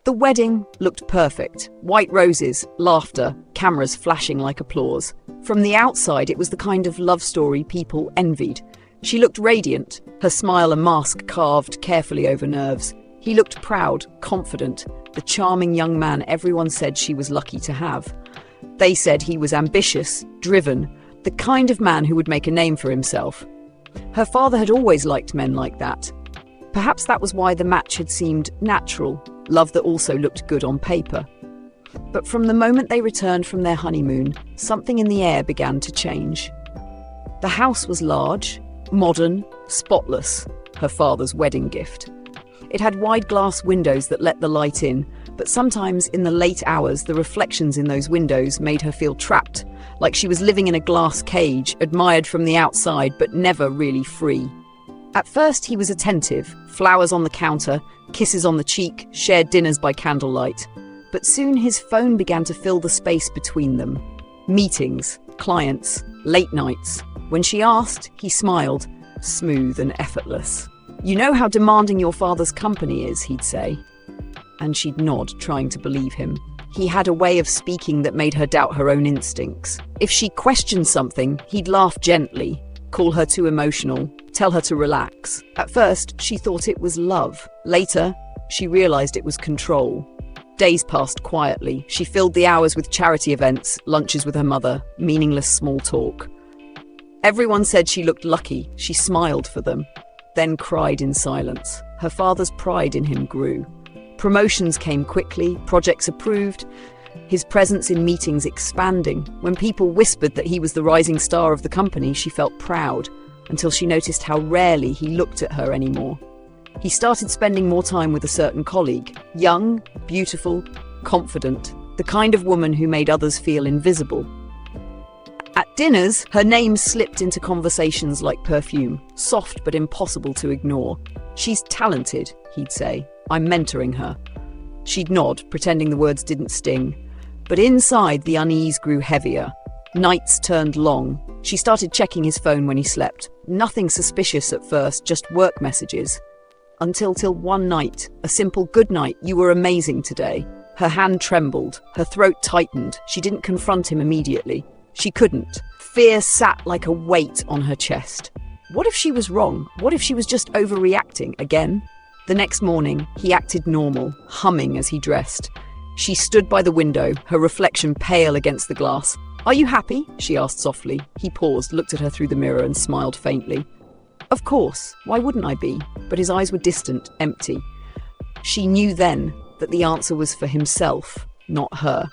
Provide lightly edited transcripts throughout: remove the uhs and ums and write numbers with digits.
The wedding looked perfect. White roses, laughter, cameras flashing like applause. From the outside, it was the kind of love story people envied. She looked radiant, her smile a mask carved carefully over nerves. He looked proud, confident, the charming young man everyone said she was lucky to have. They said he was ambitious, driven, the kind of man who would make a name for himself. Her father had always liked men like that. Perhaps that was why the match had seemed natural, love that also looked good on paper. But from the moment they returned from their honeymoon, something in the air began to change. The house was large, modern, spotless, her father's wedding gift. It had wide glass windows that let the light in, but sometimes in the late hours the reflections in those windows made her feel trapped, like she was living in a glass cage, admired from the outside but never really free. At first he was attentive, flowers on the counter, kisses on the cheek, shared dinners by candlelight. But soon his phone began to fill the space between them. Meetings, clients, late nights. When she asked, he smiled, smooth and effortless. "You know how demanding your father's company is," he'd say. And she'd nod, trying to believe him. He had a way of speaking that made her doubt her own instincts. If she questioned something, he'd laugh gently, call her too emotional, tell her to relax. At first, she thought it was love. Later, she realized it was control. Days passed quietly. She filled the hours with charity events, lunches with her mother, meaningless small talk. Everyone said she looked lucky. She smiled for them, then cried in silence. Her father's pride in him grew. Promotions came quickly, projects approved, his presence in meetings expanding. When people whispered that he was the rising star of the company, she felt proud, until she noticed how rarely he looked at her anymore. He started spending more time with a certain colleague, young, beautiful, confident, the kind of woman who made others feel invisible. At dinners, her name slipped into conversations like perfume, soft but impossible to ignore. "She's talented," he'd say. "I'm mentoring her." She'd nod, pretending the words didn't sting. But inside, the unease grew heavier. Nights turned long. She started checking his phone when he slept. Nothing suspicious at first, just work messages. Until one night, a simple "good night, you were amazing today." Her hand trembled, her throat tightened. She didn't confront him immediately. She couldn't. Fear sat like a weight on her chest. What if she was wrong? What if she was just overreacting again? The next morning, he acted normal, humming as he dressed. She stood by the window, her reflection pale against the glass. "Are you happy?" she asked softly. He paused, looked at her through the mirror and smiled faintly. "Of course, why wouldn't I be?" But his eyes were distant, empty. She knew then that the answer was for himself, not her.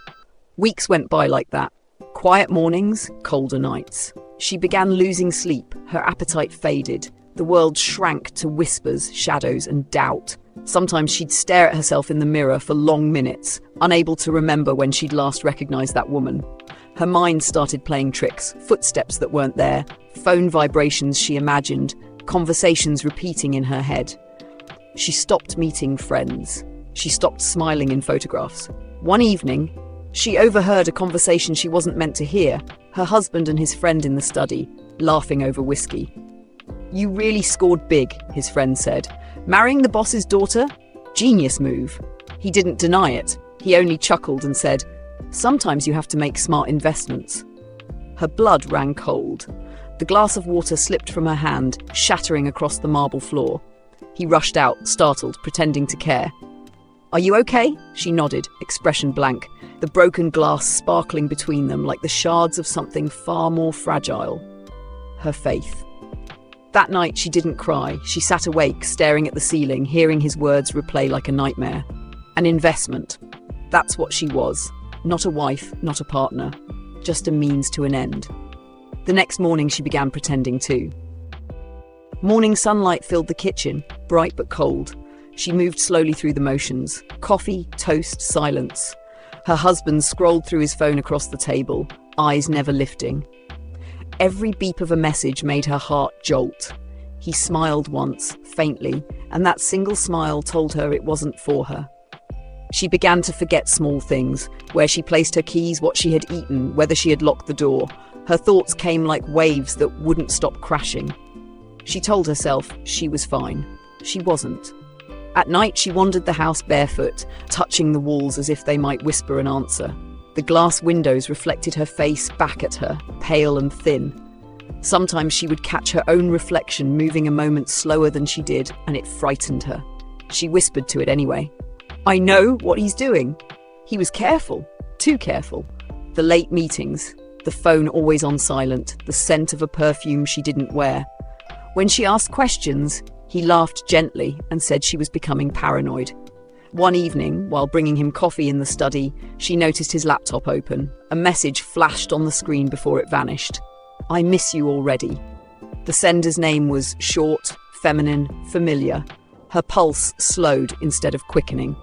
Weeks went by like that. Quiet mornings, colder nights. She began losing sleep, her appetite faded. The world shrank to whispers, shadows, and doubt. Sometimes she'd stare at herself in the mirror for long minutes, unable to remember when she'd last recognized that woman. Her mind started playing tricks, footsteps that weren't there, phone vibrations she imagined, conversations repeating in her head. She stopped meeting friends. She stopped smiling in photographs. One evening, she overheard a conversation she wasn't meant to hear, her husband and his friend in the study, laughing over whiskey. "You really scored big," his friend said. "Marrying the boss's daughter? Genius move." He didn't deny it. He only chuckled and said, "Sometimes you have to make smart investments." Her blood ran cold. The glass of water slipped from her hand, shattering across the marble floor. He rushed out, startled, pretending to care. "Are you okay?" She nodded, expression blank, the broken glass sparkling between them like the shards of something far more fragile. Her faith. That night she didn't cry. She sat awake, staring at the ceiling, hearing his words replay like a nightmare. An investment. That's what she was. Not a wife, not a partner. Just a means to an end. The next morning she began pretending too. Morning sunlight filled the kitchen, bright but cold. She moved slowly through the motions. Coffee, toast, silence. Her husband scrolled through his phone across the table, eyes never lifting. Every beep of a message made her heart jolt. He smiled once, faintly, and that single smile told her it wasn't for her. She began to forget small things, where she placed her keys, what she had eaten, whether she had locked the door. Her thoughts came like waves that wouldn't stop crashing. She told herself she was fine. She wasn't. At night, she wandered the house barefoot, touching the walls as if they might whisper an answer. The glass windows reflected her face back at her, pale and thin. Sometimes she would catch her own reflection moving a moment slower than she did, and it frightened her. She whispered to it anyway. "I know what he's doing." He was careful, too careful. The late meetings, the phone always on silent, the scent of a perfume she didn't wear. When she asked questions, he laughed gently and said she was becoming paranoid. One evening, while bringing him coffee in the study, she noticed his laptop open. A message flashed on the screen before it vanished. "I miss you already." The sender's name was short, feminine, familiar. Her pulse slowed instead of quickening.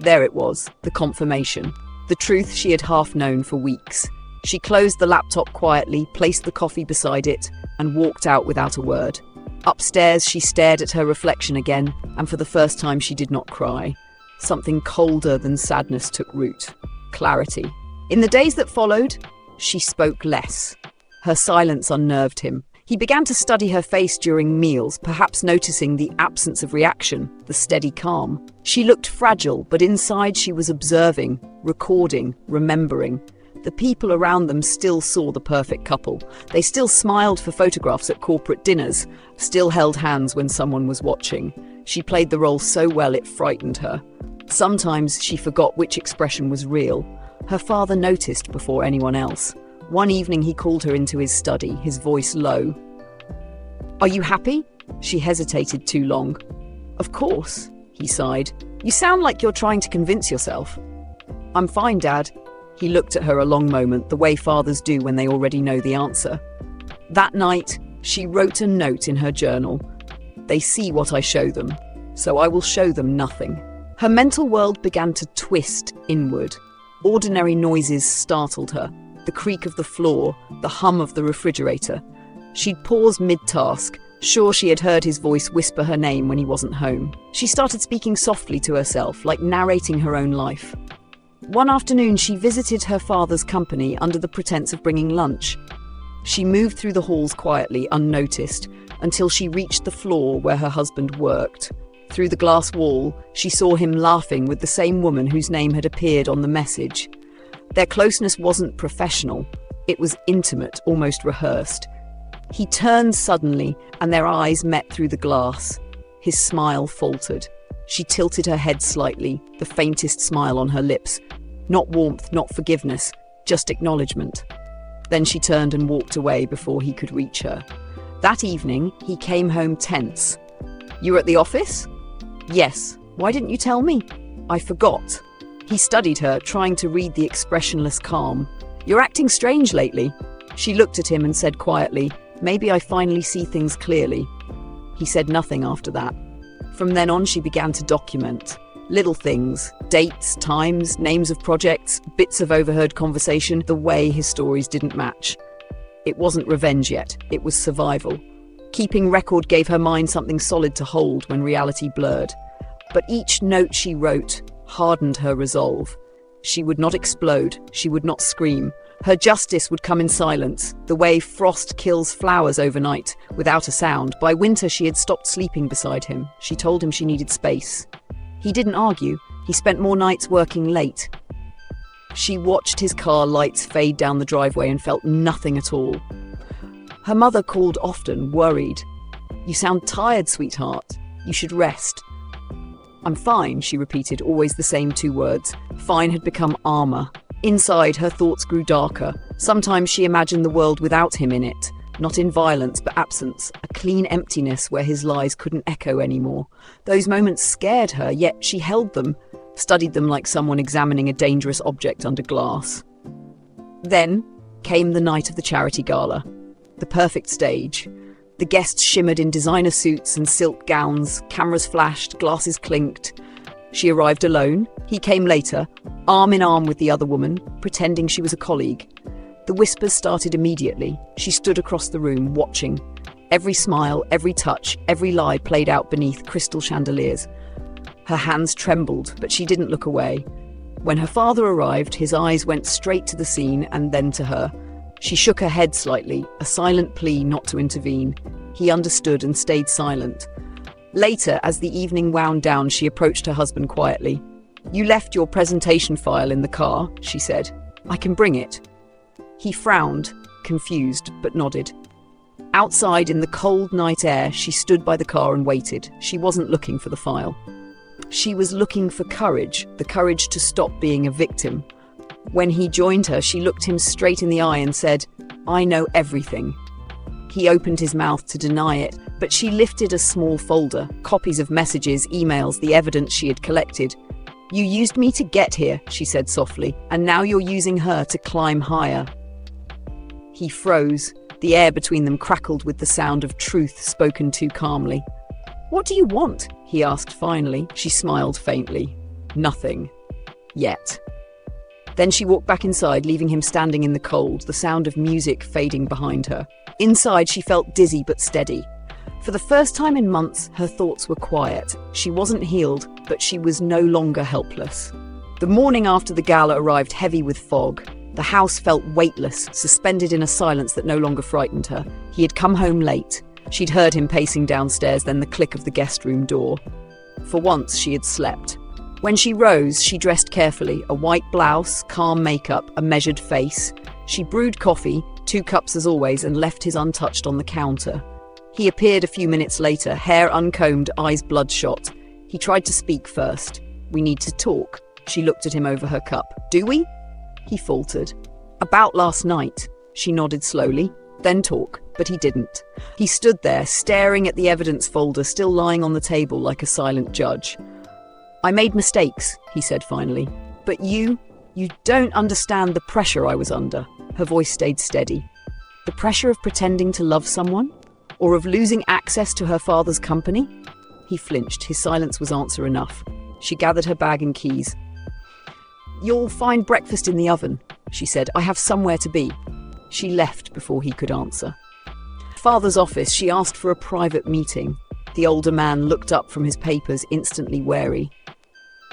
There it was, the confirmation. The truth she had half known for weeks. She closed the laptop quietly, placed the coffee beside it, and walked out without a word. Upstairs, she stared at her reflection again, and for the first time she did not cry. Something colder than sadness took root. Clarity. In the days that followed, she spoke less. Her silence unnerved him. He began to study her face during meals, perhaps noticing the absence of reaction, the steady calm. She looked fragile, but inside she was observing, recording, remembering. The people around them still saw the perfect couple. They still smiled for photographs at corporate dinners, still held hands when someone was watching. She played the role so well it frightened her. Sometimes she forgot which expression was real. Her father noticed before anyone else. One evening he called her into his study, his voice low. "Are you happy?" She hesitated too long. "Of course," he sighed. "You sound like you're trying to convince yourself." "I'm fine, Dad." He looked at her a long moment, the way fathers do when they already know the answer. That night, she wrote a note in her journal. "They see what I show them, so I will show them nothing." Her mental world began to twist inward. Ordinary noises startled her. The creak of the floor, the hum of the refrigerator. She'd pause mid-task, sure she had heard his voice whisper her name when he wasn't home. She started speaking softly to herself, like narrating her own life. One afternoon, she visited her father's company under the pretense of bringing lunch. She moved through the halls quietly, unnoticed, until she reached the floor where her husband worked. Through the glass wall, she saw him laughing with the same woman whose name had appeared on the message. Their closeness wasn't professional. It was intimate, almost rehearsed. He turned suddenly, and their eyes met through the glass. His smile faltered. She tilted her head slightly, the faintest smile on her lips. Not warmth, not forgiveness, just acknowledgement. Then she turned and walked away before he could reach her. That evening, he came home tense. "You were at the office?" "Yes. Why didn't you tell me?" "I forgot." He studied her, trying to read the expressionless calm. "You're acting strange lately." She looked at him and said quietly, "Maybe I finally see things clearly." He said nothing after that. From then on, she began to document. Little things, dates, times, names of projects, bits of overheard conversation, the way his stories didn't match. It wasn't revenge yet, it was survival. Keeping record gave her mind something solid to hold when reality blurred. But each note she wrote hardened her resolve. She would not explode, she would not scream. Her justice would come in silence, the way frost kills flowers overnight, without a sound. By winter she had stopped sleeping beside him. She told him she needed space. He didn't argue. He spent more nights working late. She watched his car lights fade down the driveway and felt nothing at all. Her mother called often, worried. "You sound tired, sweetheart. You should rest." "I'm fine," she repeated, always the same two words. Fine had become armor. Inside, her thoughts grew darker. Sometimes she imagined the world without him in it. Not in violence, but absence. A clean emptiness where his lies couldn't echo anymore. Those moments scared her, yet she held them, studied them like someone examining a dangerous object under glass. Then came the night of the charity gala. The perfect stage. The guests shimmered in designer suits and silk gowns, cameras flashed, glasses clinked. She arrived alone. He came later, arm in arm with the other woman, pretending she was a colleague. The whispers started immediately. She stood across the room, watching. Every smile, every touch, every lie played out beneath crystal chandeliers. Her hands trembled, but she didn't look away. When her father arrived, his eyes went straight to the scene and then to her. She shook her head slightly, a silent plea not to intervene. He understood and stayed silent. Later, as the evening wound down, she approached her husband quietly. "You left your presentation file in the car," she said. "I can bring it." He frowned, confused, but nodded. Outside in the cold night air, she stood by the car and waited. She wasn't looking for the file. She was looking for courage, the courage to stop being a victim. When he joined her, she looked him straight in the eye and said, "I know everything." He opened his mouth to deny it, but she lifted a small folder, copies of messages, emails, the evidence she had collected. "You used me to get here," she said softly, "and now you're using her to climb higher." He froze. The air between them crackled with the sound of truth spoken too calmly. "What do you want?" he asked finally. She smiled faintly. "Nothing. Yet." Then she walked back inside, leaving him standing in the cold, the sound of music fading behind her. Inside, she felt dizzy but steady. For the first time in months, her thoughts were quiet. She wasn't healed, but she was no longer helpless. The morning after the gala arrived heavy with fog. The house felt weightless, suspended in a silence that no longer frightened her. He had come home late. She'd heard him pacing downstairs, then the click of the guest room door. For once, she had slept. When she rose, she dressed carefully, a white blouse, calm makeup, a measured face. She brewed coffee, 2 cups as always, and left his untouched on the counter. He appeared a few minutes later, hair uncombed, eyes bloodshot. He tried to speak first. "We need to talk." She looked at him over her cup. "Do we?" He faltered. "About last night." She nodded slowly. "Then talk." But he didn't. He stood there, staring at the evidence folder still lying on the table like a silent judge. "I made mistakes," he said finally. "But you don't understand the pressure I was under." Her voice stayed steady. "The pressure of pretending to love someone? Or of losing access to her father's company?" He flinched. His silence was answer enough. She gathered her bag and keys. "You'll find breakfast in the oven," she said. "I have somewhere to be." She left before he could answer. Father's office, she asked for a private meeting. The older man looked up from his papers, instantly wary.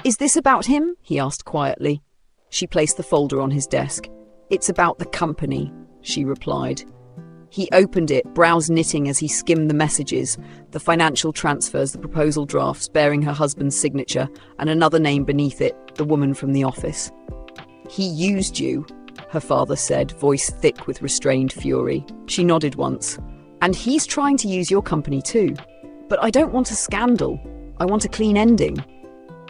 "Is this about him?" he asked quietly. She placed the folder on his desk. "It's about the company," she replied. He opened it, brows knitting as he skimmed the messages, the financial transfers, the proposal drafts bearing her husband's signature, and another name beneath it, the woman from the office. "He used you," her father said, voice thick with restrained fury. She nodded once. "And he's trying to use your company too. But I don't want a scandal. I want a clean ending."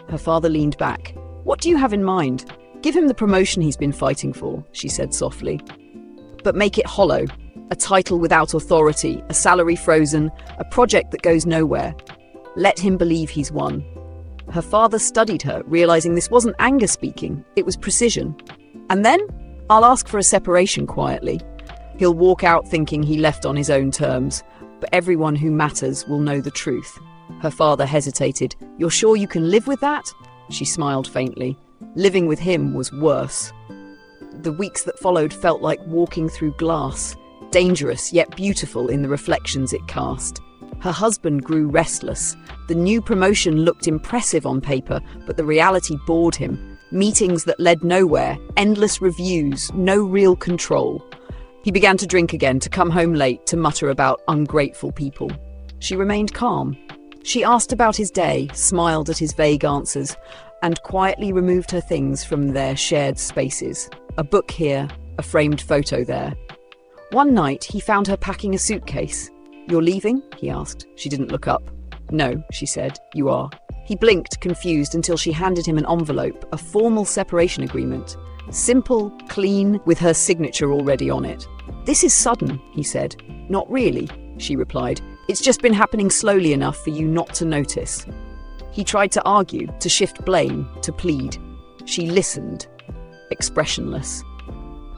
Her father leaned back. "What do you have in mind? Give him the promotion he's been fighting for," she said softly. "But make it hollow. A title without authority, a salary frozen, a project that goes nowhere. Let him believe he's won." Her father studied her, realizing this wasn't anger speaking, it was precision. "And then? I'll ask for a separation quietly. He'll walk out thinking he left on his own terms, but everyone who matters will know the truth." Her father hesitated. "You're sure you can live with that?" She smiled faintly. Living with him was worse. The weeks that followed felt like walking through glass, dangerous yet beautiful in the reflections it cast. Her husband grew restless. The new promotion looked impressive on paper, but the reality bored him. Meetings that led nowhere, endless reviews, no real control. He began to drink again, to come home late, to mutter about ungrateful people. She remained calm. She asked about his day, smiled at his vague answers, and quietly removed her things from their shared spaces. A book here, a framed photo there. One night, he found her packing a suitcase. "You're leaving?" he asked. She didn't look up. "No," she said. "You are." He blinked, confused, until she handed him an envelope, a formal separation agreement. Simple, clean, with her signature already on it. "This is sudden," he said. "Not really," she replied. "It's just been happening slowly enough for you not to notice." He tried to argue, to shift blame, to plead. She listened, expressionless.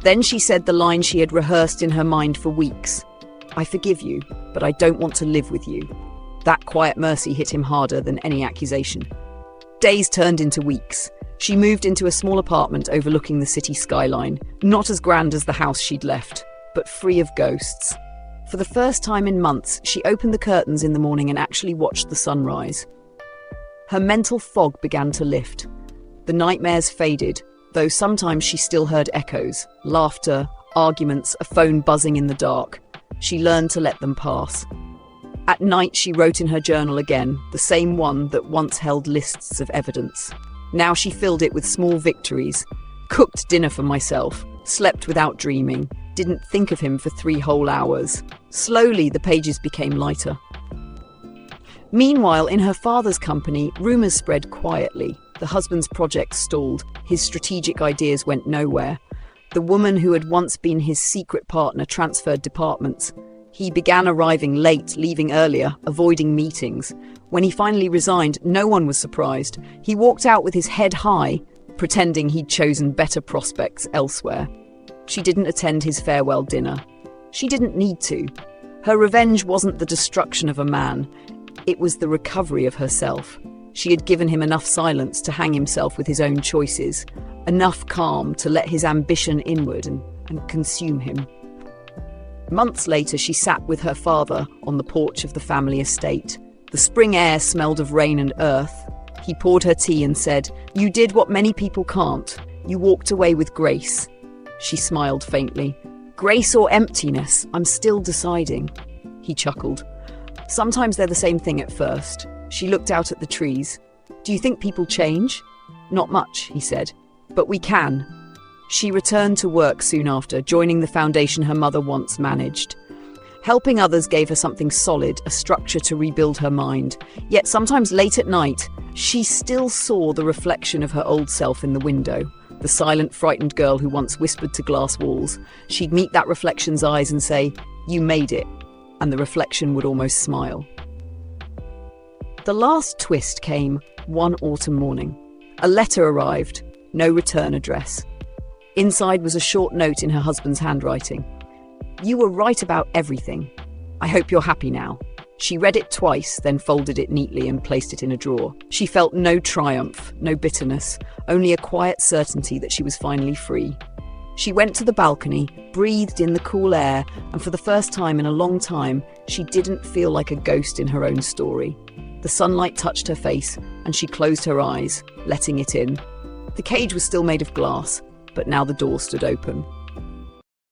Then she said the line she had rehearsed in her mind for weeks. "I forgive you, but I don't want to live with you." That quiet mercy hit him harder than any accusation. Days turned into weeks. She moved into a small apartment overlooking the city skyline, not as grand as the house she'd left, but free of ghosts. For the first time in months, she opened the curtains in the morning and actually watched the sunrise. Her mental fog began to lift. The nightmares faded, though sometimes she still heard echoes, laughter, arguments, a phone buzzing in the dark. She learned to let them pass. At night, she wrote in her journal again, the same one that once held lists of evidence. Now she filled it with small victories. Cooked dinner for myself, slept without dreaming, didn't think of him for 3 whole hours. Slowly, the pages became lighter. Meanwhile, in her father's company, rumours spread quietly. The husband's project stalled. His strategic ideas went nowhere. The woman who had once been his secret partner transferred departments. He began arriving late, leaving earlier, avoiding meetings. When he finally resigned, no one was surprised. He walked out with his head high, pretending he'd chosen better prospects elsewhere. She didn't attend his farewell dinner. She didn't need to. Her revenge wasn't the destruction of a man. It was the recovery of herself. She had given him enough silence to hang himself with his own choices, enough calm to let his ambition inward and consume him. Months later, she sat with her father on the porch of the family estate. The spring air smelled of rain and earth. He poured her tea and said, "You did what many people can't. You walked away with grace." She smiled faintly. "Grace or emptiness? I'm still deciding." He chuckled. "Sometimes they're the same thing at first." She looked out at the trees. "Do you think people change?" "Not much," he said. "But we can." She returned to work soon after, joining the foundation her mother once managed. Helping others gave her something solid, a structure to rebuild her mind. Yet sometimes late at night, she still saw the reflection of her old self in the window. The silent, frightened girl who once whispered to glass walls. She'd meet that reflection's eyes and say, "You made it." And the reflection would almost smile. The last twist came one autumn morning. A letter arrived, no return address. Inside was a short note in her husband's handwriting. "You were right about everything. I hope you're happy now." She read it twice, then folded it neatly and placed it in a drawer. She felt no triumph, no bitterness, only a quiet certainty that she was finally free. She went to the balcony, breathed in the cool air, and for the first time in a long time, she didn't feel like a ghost in her own story. The sunlight touched her face, and she closed her eyes, letting it in. The cage was still made of glass, but now the door stood open.